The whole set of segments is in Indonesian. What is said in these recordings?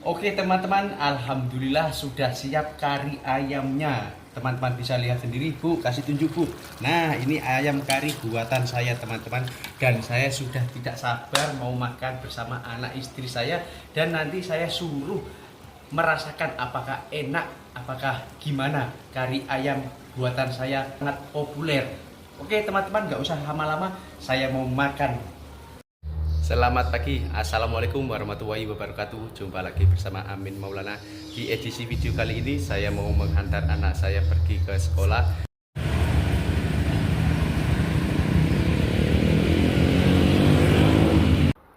Oke teman-teman, alhamdulillah sudah siap kari ayamnya. Teman-teman bisa lihat sendiri, Bu, kasih tunjuk, Bu. Nah, ini ayam kari buatan saya, teman-teman. Dan saya sudah tidak sabar mau makan bersama anak istri saya. Dan nanti saya suruh merasakan apakah enak, apakah gimana kari ayam buatan saya sangat populer. Oke teman-teman, nggak usah lama-lama, saya mau makan. Selamat pagi, Assalamualaikum warahmatullahi wabarakatuh. Jumpa lagi bersama Amin Maulana. Di edisi video kali ini saya mau menghantar anak saya pergi ke sekolah.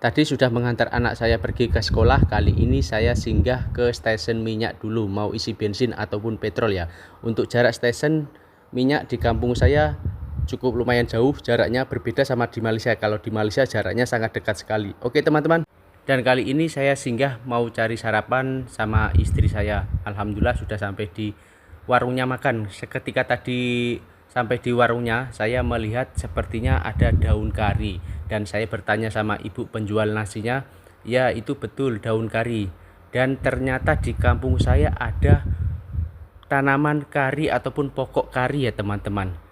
Tadi sudah menghantar anak saya pergi ke sekolah. Kali ini saya singgah ke stasiun minyak dulu, mau isi bensin ataupun petrol ya. Untuk jarak stasiun minyak di kampung saya cukup lumayan jauh, jaraknya berbeda sama di Malaysia. Kalau di Malaysia jaraknya sangat dekat sekali. Oke teman-teman, dan kali ini saya singgah mau cari sarapan sama istri saya. Alhamdulillah sudah sampai di warungnya makan. Seketika tadi sampai di warungnya, saya melihat sepertinya ada daun kari. Dan saya bertanya sama ibu penjual nasinya, ya itu betul daun kari. Dan ternyata di kampung saya ada tanaman kari ataupun pokok kari ya teman-teman.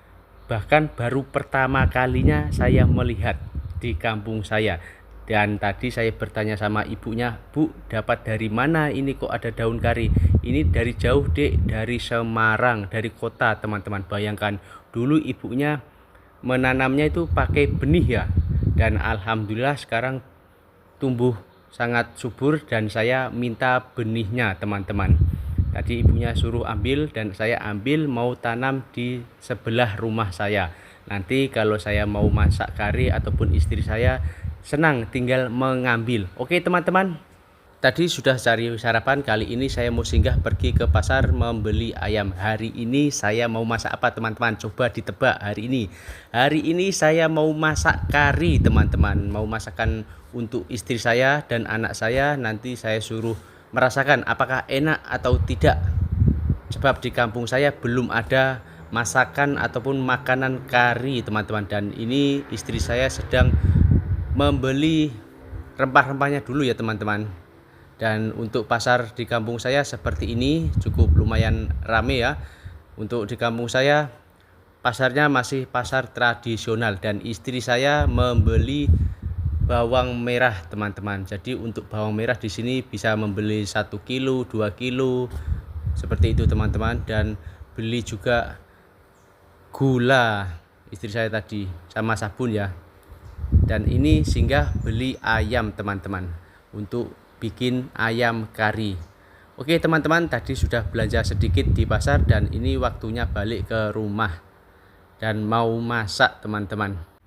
Bahkan baru pertama kalinya saya melihat di kampung saya. Dan tadi saya bertanya sama ibunya, Bu, dapat dari mana ini kok ada daun kari? Ini dari jauh, Dek, dari Semarang, dari kota, teman-teman. Bayangkan, dulu ibunya menanamnya itu pakai benih ya. Dan alhamdulillah sekarang tumbuh sangat subur dan saya minta benihnya, teman-teman. Tadi ibunya suruh ambil dan saya ambil mau tanam di sebelah rumah saya. Nanti kalau saya mau masak kari ataupun istri saya senang tinggal mengambil. Oke teman-teman, tadi sudah cari sarapan. Kali ini saya mau singgah pergi ke pasar membeli ayam. Hari ini saya mau masak apa teman-teman? Coba ditebak hari ini. Hari ini saya mau masak kari teman-teman. Mau masakan untuk istri saya dan anak saya. Nanti saya suruh merasakan apakah enak atau tidak. Sebab di kampung saya belum ada masakan ataupun makanan kari teman-teman. Dan ini istri saya sedang membeli rempah-rempahnya dulu ya teman-teman. Dan untuk pasar di kampung saya seperti ini, cukup lumayan rame ya. Untuk di kampung saya pasarnya masih pasar tradisional. Dan istri saya membeli bawang merah teman-teman. Jadi untuk bawang merah di sini bisa membeli 1 kilo, 2 kilo seperti itu teman-teman. Dan beli juga gula istri saya tadi sama sabun ya. Dan ini singgah beli ayam teman-teman untuk bikin ayam kari. Oke teman-teman, tadi sudah belanja sedikit di pasar dan ini waktunya balik ke rumah dan mau masak teman-teman.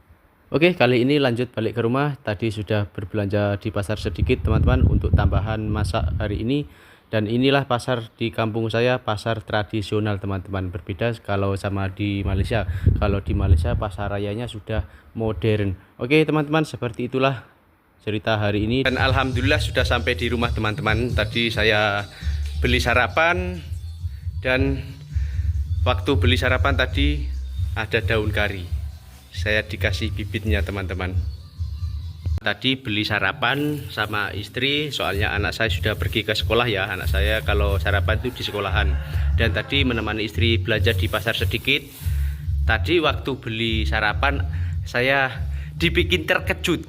Oke, kali ini lanjut balik ke rumah. Tadi sudah berbelanja di pasar sedikit teman-teman untuk tambahan masak hari ini. Dan inilah pasar di kampung saya, pasar tradisional teman-teman. Berbeda kalau sama di Malaysia. Kalau di Malaysia pasar rayanya sudah modern. Oke teman-teman, seperti itulah cerita hari ini. Dan alhamdulillah sudah sampai di rumah teman-teman. Tadi saya beli sarapan. Dan waktu beli sarapan tadi ada daun kari. Saya dikasih bibitnya teman-teman. Tadi beli sarapan sama istri, soalnya anak saya sudah pergi ke sekolah ya. Anak saya kalau sarapan itu di sekolahan. Dan tadi menemani istri belanja di pasar sedikit. Tadi waktu beli sarapan saya dibikin terkejut.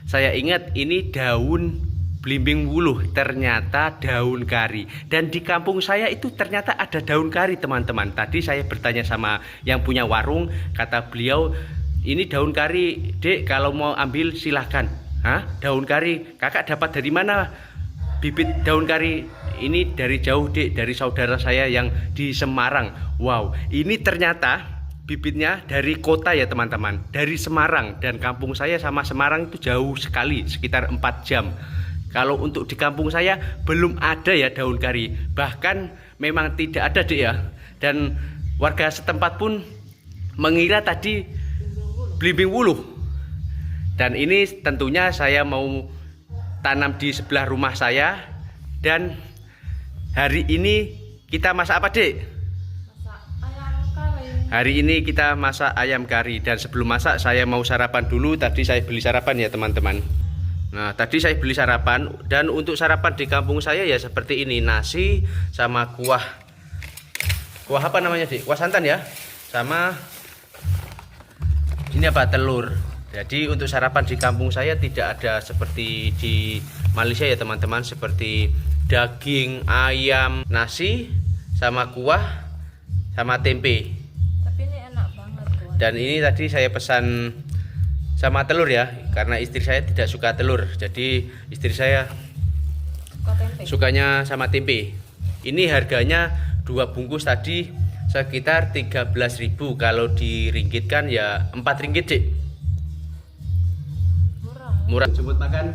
Saya ingat ini daun belimbing wuluh, ternyata daun kari. Dan di kampung saya itu ternyata ada daun kari teman-teman. Tadi saya bertanya sama yang punya warung, kata beliau, ini daun kari, Dek, kalau mau ambil silahkan. Hah? Daun kari, kakak dapat dari mana bibit daun kari? Ini dari jauh, Dek, dari saudara saya yang di Semarang. Wow, ini ternyata bibitnya dari kota ya teman-teman, dari Semarang. Dan kampung saya sama Semarang itu jauh sekali, sekitar 4 jam. Kalau untuk di kampung saya belum ada ya daun kari. Bahkan memang tidak ada, Dek ya. Dan warga setempat pun mengira tadi belimbing wuluh. Dan ini tentunya saya mau tanam di sebelah rumah saya. Dan hari ini kita masak apa, Dek? Masak ayam kari. Hari ini kita masak ayam kari. Dan sebelum masak saya mau sarapan dulu. Tadi saya beli sarapan ya teman-teman. Nah, tadi saya beli sarapan, dan untuk sarapan di kampung saya ya seperti ini, nasi sama kuah. Kuah apa namanya, Dik? Kuah santan ya. Sama ini apa? Telur. Jadi untuk sarapan di kampung saya tidak ada seperti di Malaysia ya, teman-teman, seperti daging, ayam, nasi sama kuah sama tempe. Tapi ini enak banget tuh. Dan ini tadi saya pesan sama telur ya, karena istri saya tidak suka telur. Jadi istri saya Suka tempe. sukanya sama tempe. Ini harganya 2 bungkus tadi sekitar 13.000. Kalau diringgitkan ya 4 ringgit, Dik. Murah. Murah. Jemput makan.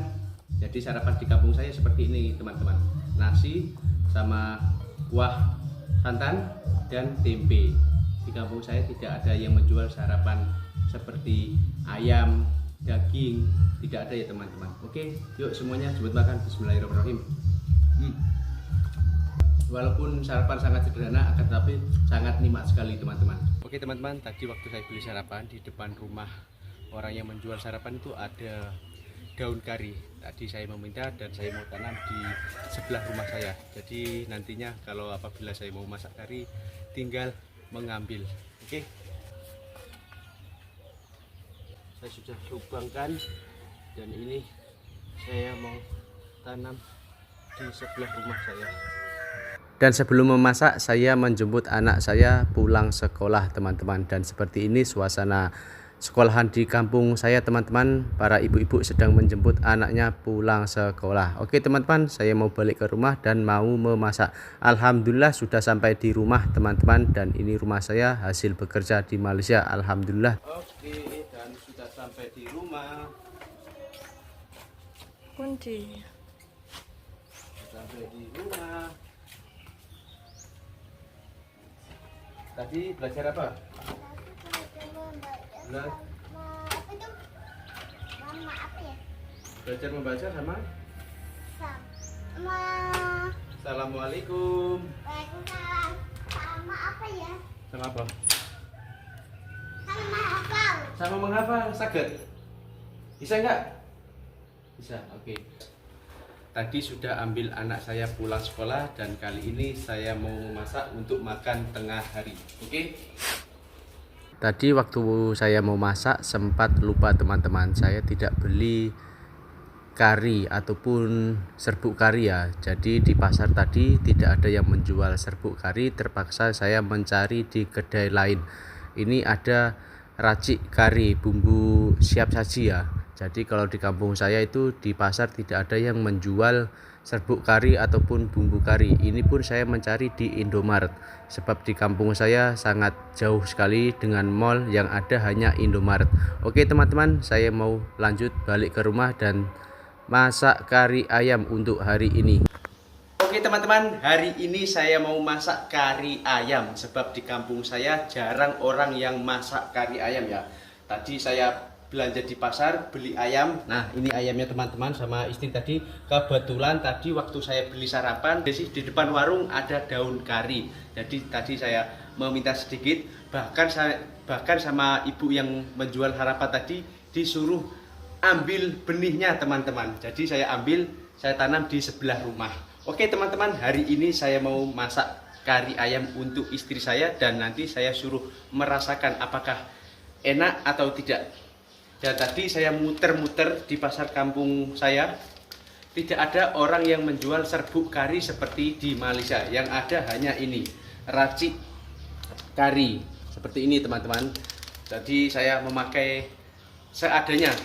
Jadi sarapan di kampung saya seperti ini, teman-teman. Nasi sama kuah santan dan tempe. Di kampung saya tidak ada yang menjual sarapan seperti ayam, daging, tidak ada ya, teman-teman. Oke, yuk semuanya jemput makan. Bismillahirrahmanirrahim. Walaupun sarapan sangat sederhana, akan tetapi sangat nikmat sekali, teman-teman. Oke, teman-teman, tadi waktu saya beli sarapan di depan rumah orang yang menjual sarapan itu ada daun kari. Tadi saya meminta dan saya mau tanam di sebelah rumah saya. Jadi nantinya kalau apabila saya mau masak kari, tinggal mengambil. Oke. Saya sudah lubangkan, dan ini saya mau tanam di sebelah rumah saya. Dan sebelum memasak, saya menjemput anak saya pulang sekolah, teman-teman. Dan seperti ini suasana sekolahan di kampung saya, teman-teman. Para ibu-ibu sedang menjemput anaknya pulang sekolah. Oke, teman-teman, saya mau balik ke rumah dan mau memasak. Alhamdulillah sudah sampai di rumah, teman-teman. Dan ini rumah saya hasil bekerja di Malaysia, alhamdulillah. Oke, dan sudah sampai di rumah. Kunci. Sampai di rumah. Tadi belajar apa? Belajar membaca sama? Assalamualaikum. Waalaikumsalam. Sama apa ya? Sama apa? Sama hafal. Sama menghafal. Saged? Bisa enggak? Bisa, oke. Tadi sudah ambil anak saya pulang sekolah, dan kali ini saya mau memasak untuk makan tengah hari. Oke? Tadi waktu saya mau masak sempat lupa, teman-teman. Saya tidak beli kari ataupun serbuk kari ya. Jadi di pasar tadi tidak ada yang menjual serbuk kari, terpaksa saya mencari di kedai lain. Ini ada racik kari, bumbu siap saji ya. Jadi kalau di kampung saya itu di pasar tidak ada yang menjual serbuk kari ataupun bumbu kari. Ini pun saya mencari di Indomaret, sebab di kampung saya sangat jauh sekali dengan mall, yang ada hanya Indomaret. Oke, teman-teman, saya mau lanjut balik ke rumah dan masak kari ayam untuk hari ini. Oke, teman-teman, hari ini saya mau masak kari ayam, sebab di kampung saya jarang orang yang masak kari ayam ya. Tadi saya belanja di pasar, beli ayam. Nah, ini ayamnya, teman-teman, sama istri tadi. Kebetulan tadi waktu saya beli sarapan, di depan warung ada daun kari. Jadi tadi saya meminta sedikit, bahkan sama ibu yang menjual harapan tadi disuruh ambil benihnya, teman-teman. Jadi saya ambil, saya tanam di sebelah rumah. Oke, teman-teman, hari ini saya mau masak kari ayam untuk istri saya, dan nanti saya suruh merasakan apakah enak atau tidak. Dan tadi saya muter-muter di pasar kampung saya, tidak ada orang yang menjual serbuk kari seperti di Malaysia. Yang ada hanya ini, racik kari seperti ini, teman-teman. Jadi saya memakai seadanya.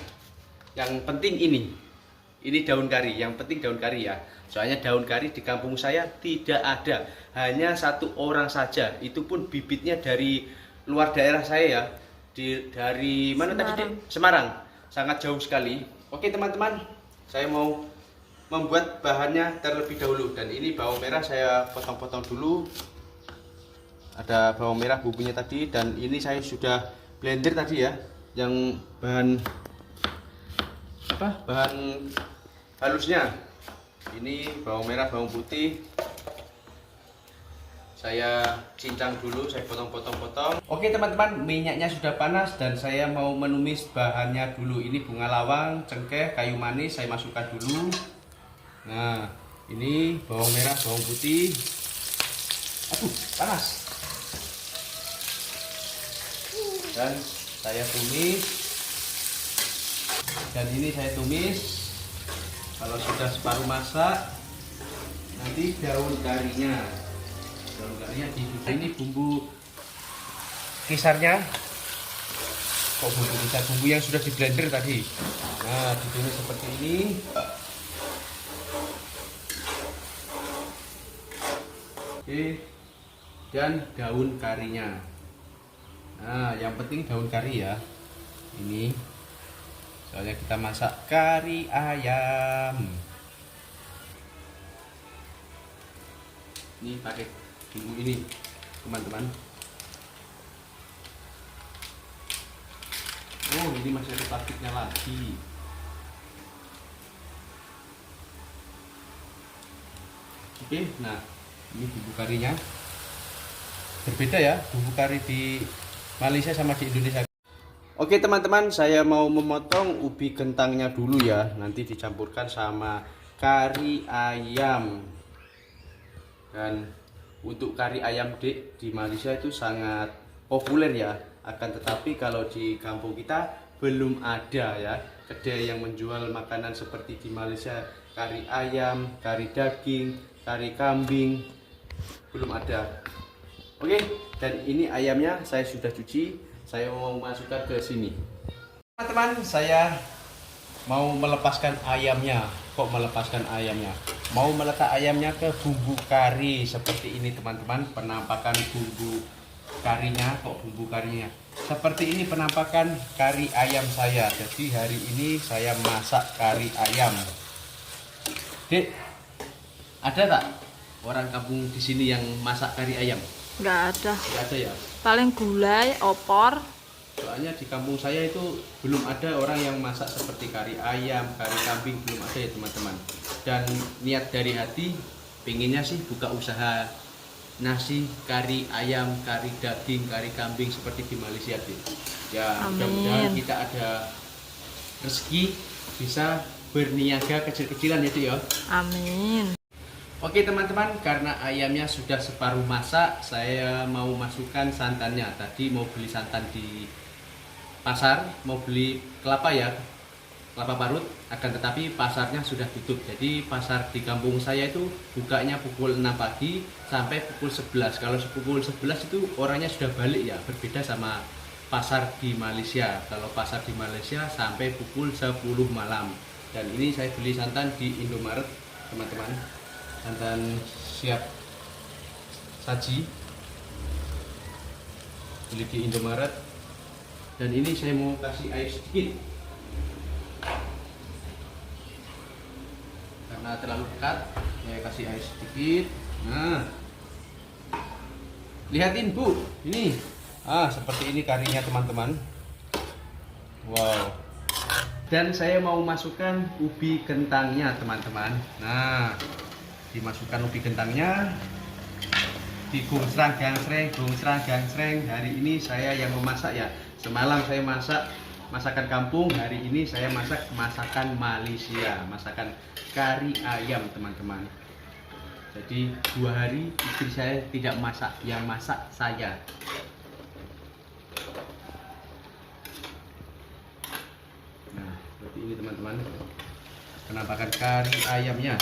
Yang penting ini daun kari, yang penting daun kari ya. Soalnya daun kari di kampung saya tidak ada, hanya satu orang saja. Itu pun bibitnya dari luar daerah saya ya. Dari mana tadi, Dek? Semarang. Sangat jauh sekali. Oke, teman-teman, saya mau membuat bahannya terlebih dahulu. Dan ini bawang merah saya potong-potong dulu. Ada bawang merah bumbunya tadi, dan ini saya sudah blender tadi ya, yang bahan halusnya. Ini bawang merah, bawang putih, saya cincang dulu, saya potong-potong-potong. Oke teman-teman, minyaknya sudah panas dan saya mau menumis bahannya dulu. Ini bunga lawang, cengkeh, kayu manis saya masukkan dulu. Nah, ini bawang merah, bawang putih. Aduh, panas. Dan saya tumis. Dan ini saya tumis. Kalau sudah separuh masak, nanti daun karinya. Daun karinya ini bumbu kisarnya. Kok bumbu kisar? Bumbu yang sudah di blender tadi. Nah, ditumis seperti ini. Oke. Dan daun karinya. Nah, yang penting daun kari ya. Ini. Soalnya kita masak kari ayam. Ini pakai bumbu ini, teman-teman. Oh, ini masih ada plastiknya lagi. Oke, nah ini bumbu karinya. Berbeda ya, bumbu kari di Malaysia sama di Indonesia. Oke teman-teman, saya mau memotong ubi kentangnya dulu ya. Nanti dicampurkan sama kari ayam. Dan untuk kari ayam di Malaysia itu sangat populer ya. Akan tetapi kalau di kampung kita belum ada ya kedai yang menjual makanan seperti di Malaysia. Kari ayam, kari daging, kari kambing, belum ada. Oke, dan ini ayamnya saya sudah cuci. Saya mau masukkan ke sini. Teman-teman, saya mau melepaskan ayamnya. Kok melepaskan ayamnya? Mau meletak ayamnya ke bumbu kari seperti ini teman-teman. Penampakan bumbu karinya. Kok bumbu karinya? Seperti ini penampakan kari ayam saya. Jadi hari ini saya masak kari ayam. Dek, ada tak orang kampung di sini yang masak kari ayam? Nggak ada. Nggak ada ya? Paling gulai, opor. Soalnya di kampung saya itu belum ada orang yang masak seperti kari ayam, kari kambing, belum ada ya teman-teman. Dan niat dari hati, pengennya sih buka usaha nasi, kari ayam, kari daging, kari kambing seperti di Malaysia deh. Ya mudah-mudahan kita ada rezeki bisa berniaga kecil-kecilan ya Dik ya. Amin. Oke teman-teman, karena ayamnya sudah separuh masak, saya mau masukkan santannya. Tadi mau beli santan di pasar, mau beli kelapa ya, kelapa parut. Akan tetapi pasarnya sudah tutup. Jadi pasar di kampung saya itu bukanya pukul 6 pagi sampai pukul 11. Kalau pukul 11 itu orangnya sudah balik ya, berbeda sama pasar di Malaysia. Kalau pasar di Malaysia sampai pukul 10 malam. Dan ini saya beli santan di Indomaret teman-teman. Santan siap saji, beli di Indomaret. Dan ini saya mau kasih air sedikit karena terlalu dekat, saya kasih air sedikit. Nah, lihatin Bu, ini seperti ini karinya teman-teman. Wow. Dan saya mau masukkan ubi kentangnya teman-teman. Nah, dimasukkan ubi kentangnya, digungsrang gangsreng, gungsrang gangsreng. Hari ini saya yang memasak ya. Semalam saya masak masakan kampung, hari ini saya masak masakan Malaysia, masakan kari ayam teman-teman. Jadi 2 hari istri saya tidak masak, yang masak saya. Nah, seperti ini teman-teman, penampakan kari ayamnya.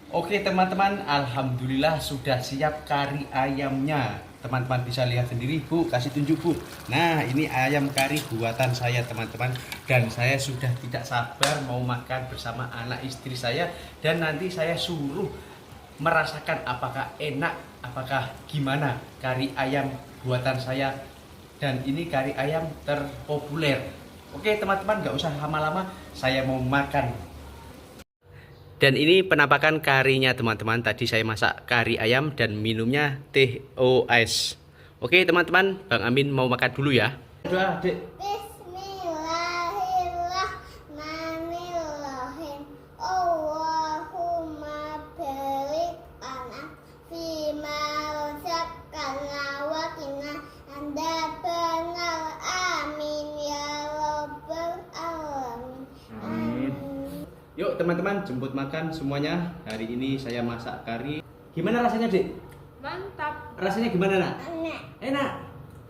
Oke teman-teman, alhamdulillah sudah siap kari ayamnya. Teman-teman bisa lihat sendiri Bu, kasih tunjuk Bu. Nah, ini ayam kari buatan saya teman-teman. Dan saya sudah tidak sabar mau makan bersama anak istri saya. Dan nanti saya suruh merasakan apakah enak, apakah gimana kari ayam buatan saya. Dan ini kari ayam terpopuler. Oke teman-teman, gak usah lama-lama, saya mau makan. Dan ini penampakan karinya teman-teman. Tadi saya masak kari ayam dan minumnya teh OS. Oke teman-teman, Bang Amin mau makan dulu ya. Doa, Dek. Bismillahirrahmanirrahim. Allahumma barik lana Yuk teman-teman, jemput makan semuanya. Hari ini saya masak kari. Gimana rasanya, Dik? Mantap. Rasanya gimana, Nak? Enak. Enak.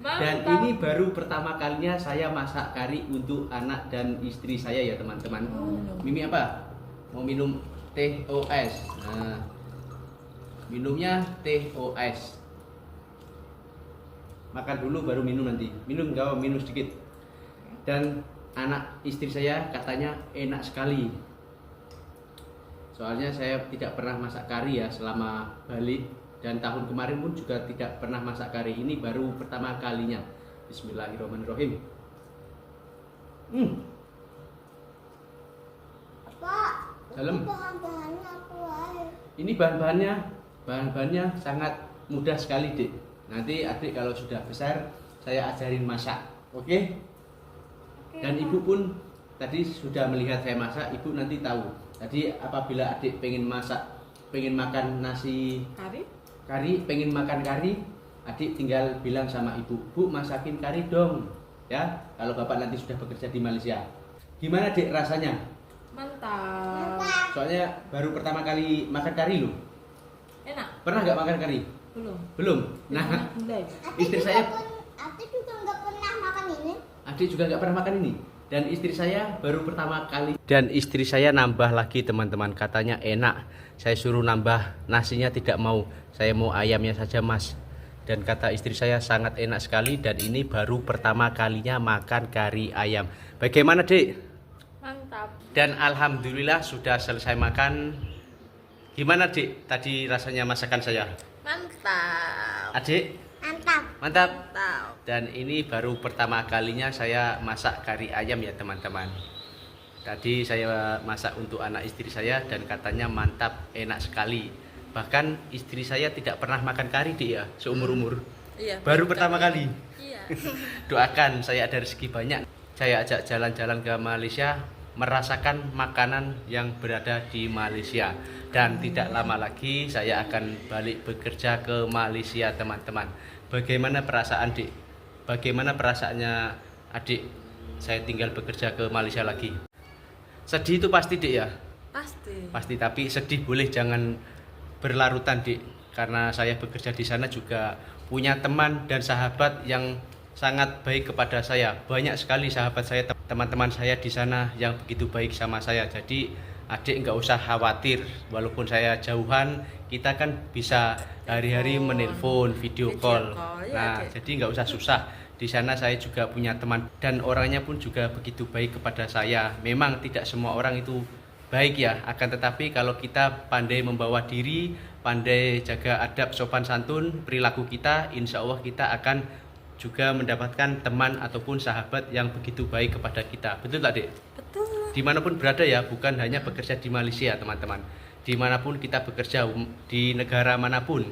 Mantap. Dan ini baru pertama kalinya saya masak kari untuk anak dan istri saya ya teman-teman. Mimi apa? Mau minum teh OS. Nah, minumnya teh OS. Makan dulu baru minum nanti. Minum gak? Minum sedikit. Dan anak istri saya katanya enak sekali. Soalnya saya tidak pernah masak kari ya selama balik. Dan tahun kemarin pun juga tidak pernah masak kari. Ini baru pertama kalinya. Bismillahirrahmanirrahim. Pak, Dalam. bahan-bahannya apa aja? Ini bahan-bahannya sangat mudah sekali, Dik. Nanti adik kalau sudah besar saya ajarin masak. Oke? Dan ibu pun tadi sudah melihat saya masak, ibu nanti tahu. Tadi apabila adik pengen masak, pengen makan nasi kari, pengen makan kari, adik tinggal bilang sama ibu, Bu masakin kari dong. Ya, kalau bapak nanti sudah bekerja di Malaysia. Gimana, Dik, rasanya? Mantap. Soalnya baru pertama kali makan kari loh. Enak? Pernah nggak makan kari? Belum. Nah, Gulai. istri saya, Atik juga nggak pernah makan ini. adik juga nggak pernah makan ini. Dan istri saya baru pertama kali. Dan istri saya nambah lagi teman-teman, katanya enak. Saya suruh nambah, nasinya tidak mau. Saya mau ayamnya saja, Mas. Dan kata istri saya sangat enak sekali. Dan ini baru pertama kalinya makan kari ayam. Bagaimana, Dik? Mantap. Dan alhamdulillah sudah selesai makan. Gimana, Dik? Tadi rasanya masakan saya? Mantap. Adik? Mantap. Mantap. Mantap. Dan ini baru pertama kalinya saya masak kari ayam ya teman-teman. Tadi saya masak untuk anak istri saya dan katanya mantap, enak sekali. Bahkan istri saya tidak pernah makan kari, Dik, ya, seumur-umur. Iya. Baru pertama kali. Iya. Doakan saya ada rezeki banyak. Saya ajak jalan-jalan ke Malaysia, merasakan makanan yang berada di Malaysia. Dan tidak lama lagi saya akan balik bekerja ke Malaysia, teman-teman. Bagaimana perasaan, Dik? Bagaimana perasaannya adik saya tinggal bekerja ke Malaysia lagi? Sedih itu pasti, Dik, ya? Pasti. Pasti, tapi sedih boleh jangan berlarutan, Dik. Karena saya bekerja di sana juga punya teman dan sahabat yang sangat baik kepada saya. Banyak sekali sahabat saya, teman-teman saya di sana yang begitu baik sama saya. Jadi adik nggak usah khawatir, walaupun saya jauhan, kita kan bisa hari-hari menelpon, video call. Ya, Nah, jadi nggak usah susah. Di sana saya juga punya teman dan orangnya pun juga begitu baik kepada saya. Memang tidak semua orang itu baik ya, akan tetapi kalau kita pandai membawa diri, pandai jaga adab sopan santun, perilaku kita, insya Allah kita akan juga mendapatkan teman ataupun sahabat yang begitu baik kepada kita. Betul tak, Dek? Betul. Dimanapun berada ya, bukan hanya bekerja di Malaysia, teman-teman. Dimanapun kita bekerja, di negara manapun.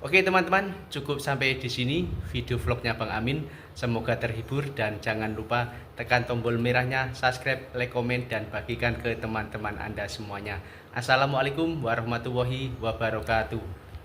Oke teman-teman, cukup sampai di sini video vlognya Bang Amin. Semoga terhibur dan jangan lupa tekan tombol merahnya, subscribe, like, komen, dan bagikan ke teman-teman Anda semuanya. Assalamualaikum warahmatullahi wabarakatuh.